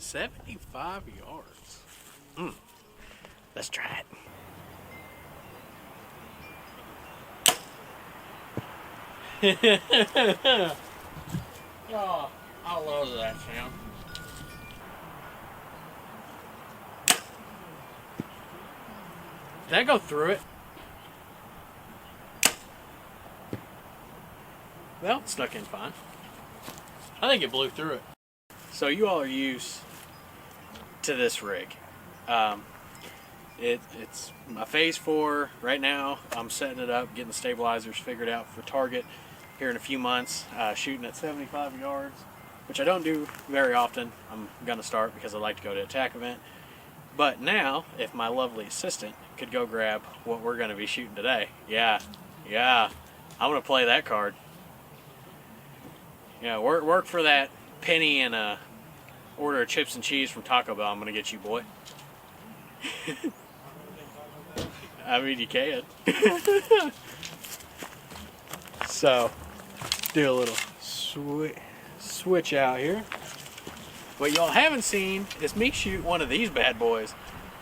75 yards. Let's try it. Oh, I love that sound. Did that go through it? Well, it stuck in fine. I think it blew through it. So you all are used to this rig. It's my phase 4 right now. I'm setting it up, getting the stabilizers figured out for target here in a few months, shooting at 75 yards, which I don't do very often. I'm gonna start because I like to go to attack event. But now, if my lovely assistant could go grab what we're gonna be shooting today, yeah, I'm gonna play that card. Yeah, work for that penny and a order of chips and cheese from Taco Bell. I'm gonna get you, boy. I mean, you can. So, do a little switch out here. What y'all haven't seen is me shoot one of these bad boys.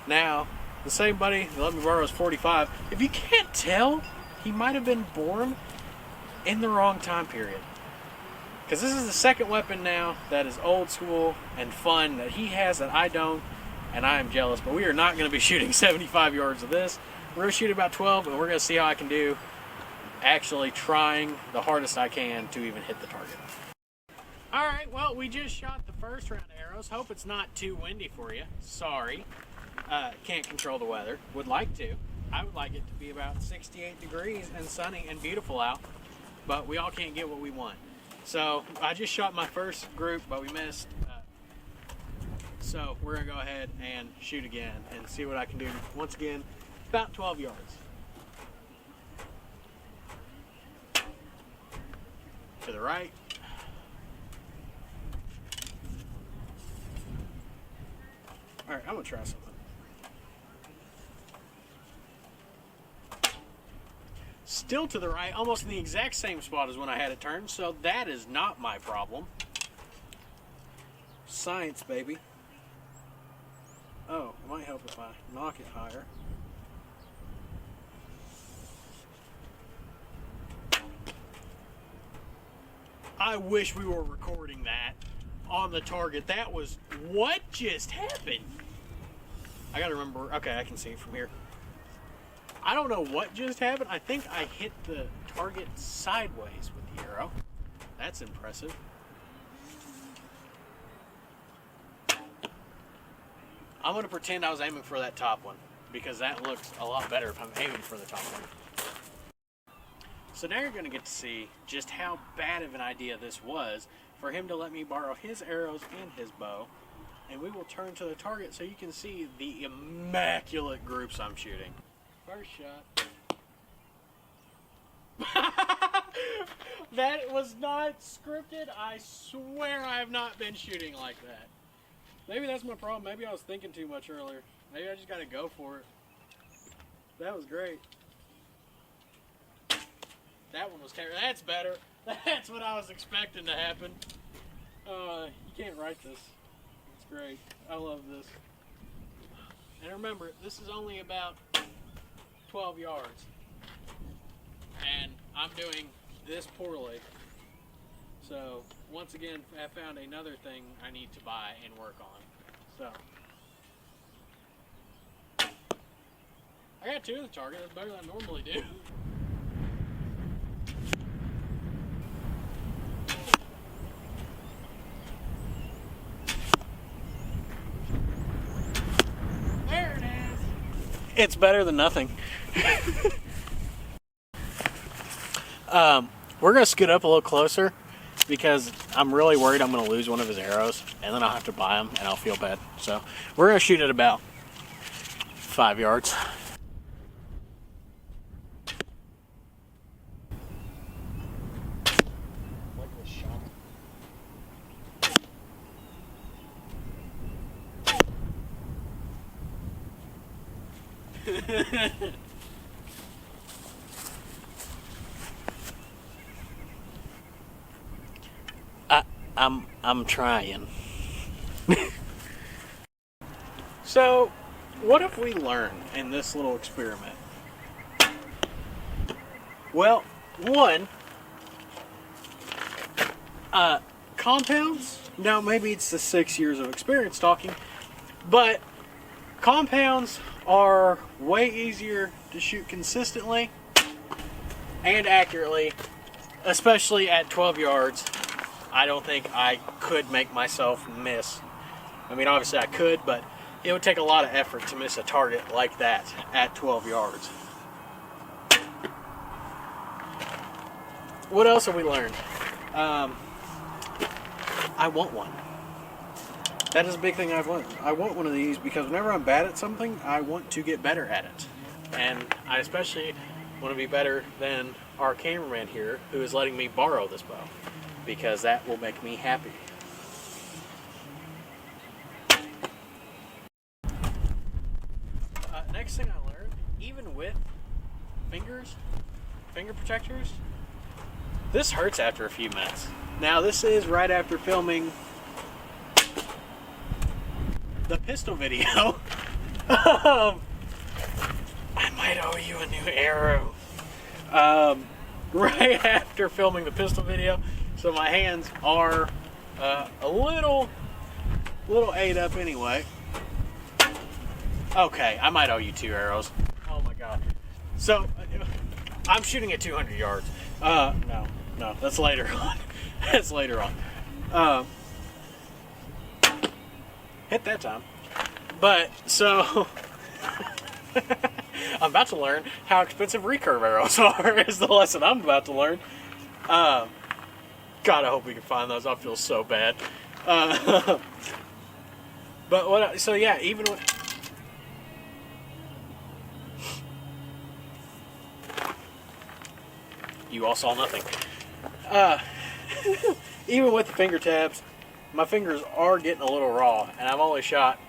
Now, the same buddy that let me borrow his 45. If you can't tell, he might have been born in the wrong time period. Because this is the second weapon now that is old school and fun that he has that I don't, and I am jealous. But we are not going to be shooting 75 yards of this. We're going to shoot about 12, and we're going to see how I can do actually trying the hardest I can to even hit the target. Alright, well, we just shot the first round of arrows. Hope it's not too windy for you. Sorry. Can't control the weather. Would like to. I would like it to be about 68 degrees and sunny and beautiful out, but we all can't get what we want. So I just shot my first group, but we missed. So we're going to go ahead and shoot again and see what I can do. Once again, about 12 yards. To the right. All right, I'm going to try something. Still to the right, almost in the exact same spot as when I had it turned, so that is not my problem. Science, baby. Oh, it might help if I knock it higher. I wish we were recording that on the target. That was what just happened. I gotta remember. Okay, I can see it from here. I don't know what just happened. I think I hit the target sideways with the arrow. That's impressive. I'm going to pretend I was aiming for that top one because that looks a lot better if I'm aiming for the top one. So now you're going to get to see just how bad of an idea this was for him to let me borrow his arrows and his bow. And we will turn to the target so you can see the immaculate groups I'm shooting. First shot. That was not scripted. I swear I have not been shooting like that. Maybe that's my problem. Maybe I was thinking too much earlier. Maybe I just got to go for it. That was great. That one was terrible. That's better. That's what I was expecting to happen. You can't write this. It's great. I love this. And remember, this is only about 12 yards. And I'm doing this poorly. So, once again, I found another thing I need to buy and work on. So, I got 2 of the target. That's better than I normally do. There it is. It's better than nothing. We're going to scoot up a little closer because I'm really worried I'm going to lose one of his arrows and then I'll have to buy them and I'll feel bad. So we're going to shoot at about 5 yards. I'm trying. So, what have we learned in this little experiment? Well, one, compounds, now maybe it's the 6 years of experience talking, but compounds are way easier to shoot consistently and accurately, especially at 12 yards. I don't think I could make myself miss. I mean, obviously I could, but it would take a lot of effort to miss a target like that at 12 yards. What else have we learned? I want one. That is a big thing I've learned. I want one of these because whenever I'm bad at something, I want to get better at it. And I especially want to be better than our cameraman here, who is letting me borrow this bow, because that will make me happy. Next thing I learned, even with finger protectors, this hurts after a few minutes. Now this is right after filming the pistol video. I might owe you a new arrow. Right after filming the pistol video, so my hands are a little ate up anyway. Okay, I might owe you 2 arrows. Oh my god. So I'm shooting at 200 yards. No, that's later on. That's later on. Hit that time. But, so, I'm about to learn how expensive recurve arrows are, is the lesson I'm about to learn. God, I hope we can find those. I feel so bad. But, so yeah, even with... You all saw nothing. Even with the finger tabs, my fingers are getting a little raw, and I've only shot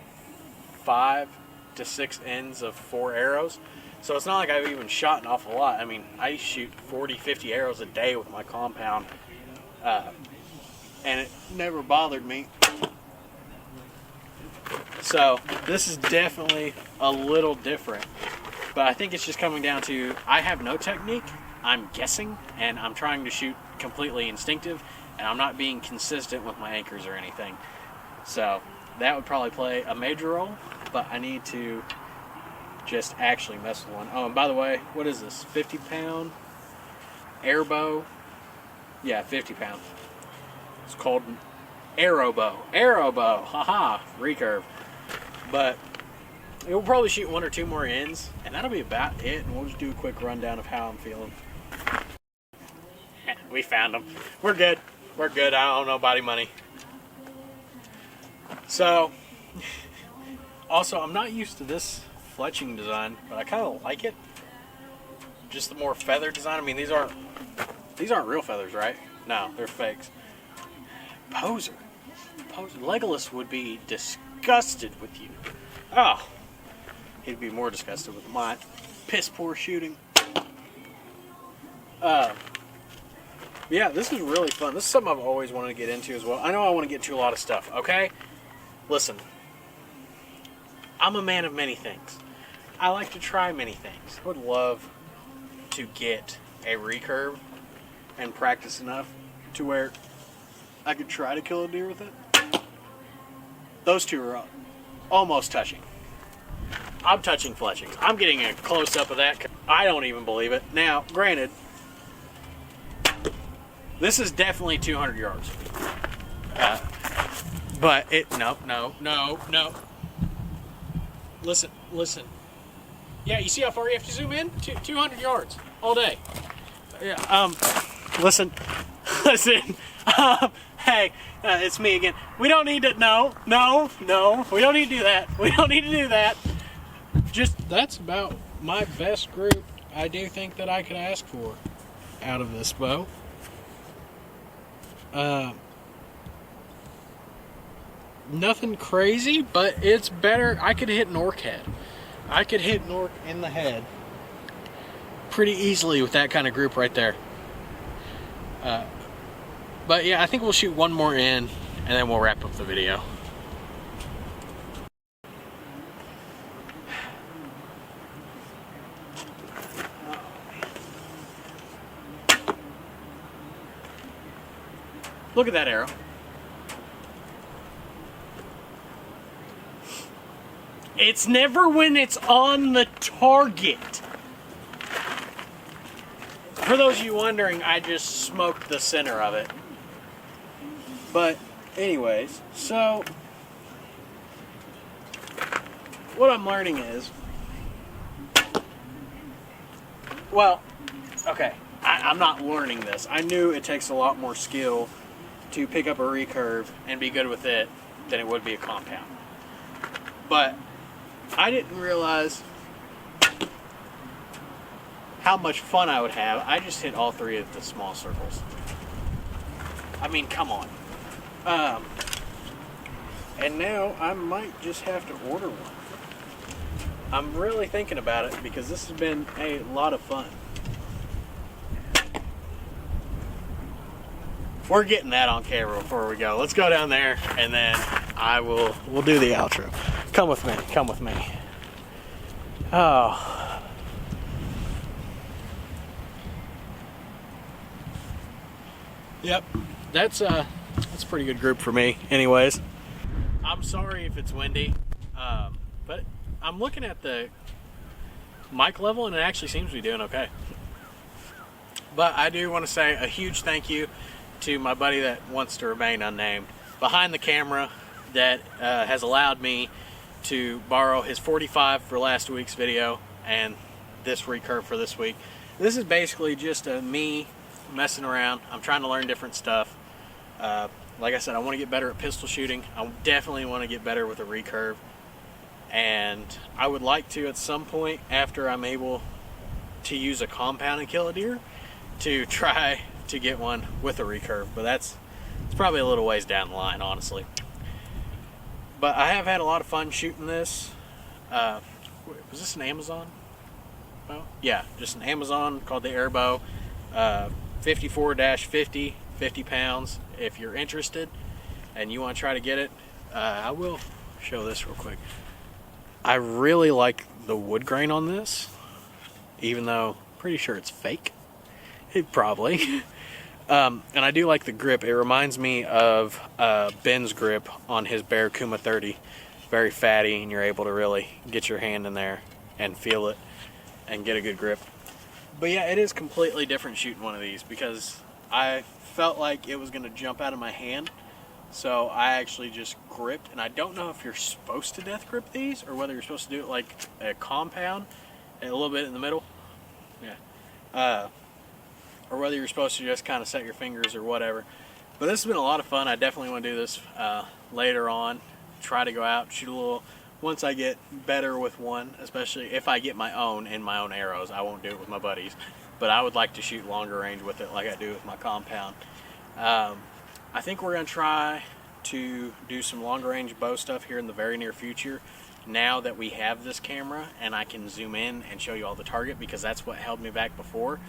5 to 6 ends of 4 arrows, so it's not like I've even shot an awful lot. I mean, I shoot 40-50 arrows a day with my compound, and it never bothered me. So this is definitely a little different, but I think it's just coming down to I have no technique. I'm guessing, and I'm trying to shoot completely instinctive, and I'm not being consistent with my anchors or anything. So that would probably play a major role, but I need to just actually mess with one. Oh, and by the way, what is this? 50-pound air bow? Yeah, 50 pound. It's called arrow bow. Arrow bow, haha, recurve. But it will probably shoot 1 or 2 more ends, and that'll be about it, and we'll just do a quick rundown of how I'm feeling. We found them. We're good. We're good. I don't owe nobody money. So, also, I'm not used to this fletching design, but I kind of like it. Just the more feather design. I mean, these aren't real feathers, right? No, they're fakes. Poser. Legolas would be disgusted with you. Oh, he'd be more disgusted with my piss poor shooting. Yeah, this is really fun. This is something I've always wanted to get into as well. I know I want to get into a lot of stuff, okay? Listen, I'm a man of many things. I like to try many things. I would love to get a recurve and practice enough to where I could try to kill a deer with it. Those two are almost touching. I'm touching fletchings. I'm getting a close-up of that. I don't even believe it. Now, granted, this is definitely 200 yards. But it, no. Listen. Yeah, you see how far you have to zoom in? 200 yards all day. Yeah, listen. Hey, it's me again. We don't need to, no. We don't need to do that. We don't need to do that. Just, that's about my best group I do think that I could ask for out of this bow. Nothing crazy, but it's better. I could hit an orc head. I could hit an orc in the head pretty easily with that kind of group right there. But yeah, I think we'll shoot one more in, and then we'll wrap up the video. Look at that arrow. It's never when it's on the target. For those of you wondering, I just smoked the center of it. But anyways, so what I'm learning is, well, okay, I'm not learning this. I knew it takes a lot more skill to pick up a recurve and be good with it than it would be a compound. But I didn't realize how much fun I would have. I just hit all three of the small circles. I mean, come on. And now I might just have to order one. I'm really thinking about it because this has been a lot of fun. We're getting that on camera before we go. Let's go down there and then we'll do the outro. Come with me, come with me. Oh. Yep, that's a pretty good group for me. Anyways, I'm sorry if it's windy, but I'm looking at the mic level and it actually seems to be doing okay. But I do want to say a huge thank you to my buddy that wants to remain unnamed behind the camera that has allowed me to borrow his 45 for last week's video and this recurve for this week. This is basically just me messing around. I'm trying to learn different stuff. Like I said, I want to get better at pistol shooting. I definitely want to get better with a recurve, and I would like to at some point after I'm able to use a compound and kill a deer to try to get one with a recurve, but it's probably a little ways down the line, honestly. But I have had a lot of fun shooting this. Was this an Amazon bow? Yeah, just an Amazon called the Airbow. 54-50, 50 pounds. If you're interested and you want to try to get it, I will show this real quick. I really like the wood grain on this, even though I'm pretty sure it's fake. It probably. And I do like the grip. It reminds me of Ben's grip on his Bear Kuma 30. Very fatty, and you're able to really get your hand in there and feel it and get a good grip. But yeah, it is completely different shooting one of these because I felt like it was going to jump out of my hand. So I actually just gripped, and I don't know if you're supposed to death grip these or whether you're supposed to do it like a compound, a little bit in the middle. Yeah. Or whether you're supposed to just kind of set your fingers or whatever. But this has been a lot of fun. I definitely want to do this later on. Try to go out, shoot a little. Once I get better with one, especially if I get my own and my own arrows. I won't do it with my buddies. But I would like to shoot longer range with it like I do with my compound. I think we're going to try to do some longer range bow stuff here in the very near future. Now that we have this camera and I can zoom in and show you all the target, because that's what held me back before.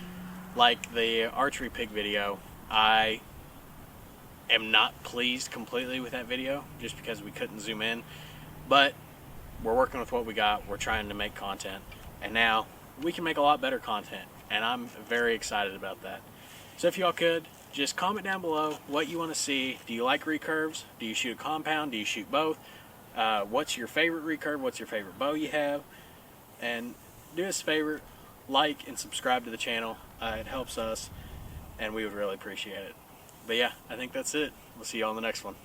Like the archery pig video, I am not pleased completely with that video just because we couldn't zoom in. But we're working with what we got. We're trying to make content. And now we can make a lot better content. And I'm very excited about that. So if y'all could, just comment down below what you want to see. Do you like recurves? Do you shoot a compound? Do you shoot both? What's your favorite recurve? What's your favorite bow you have? And do us a favor, like and subscribe to the channel. It helps us, and we would really appreciate it. But yeah, I think that's it. We'll see you all in the next one.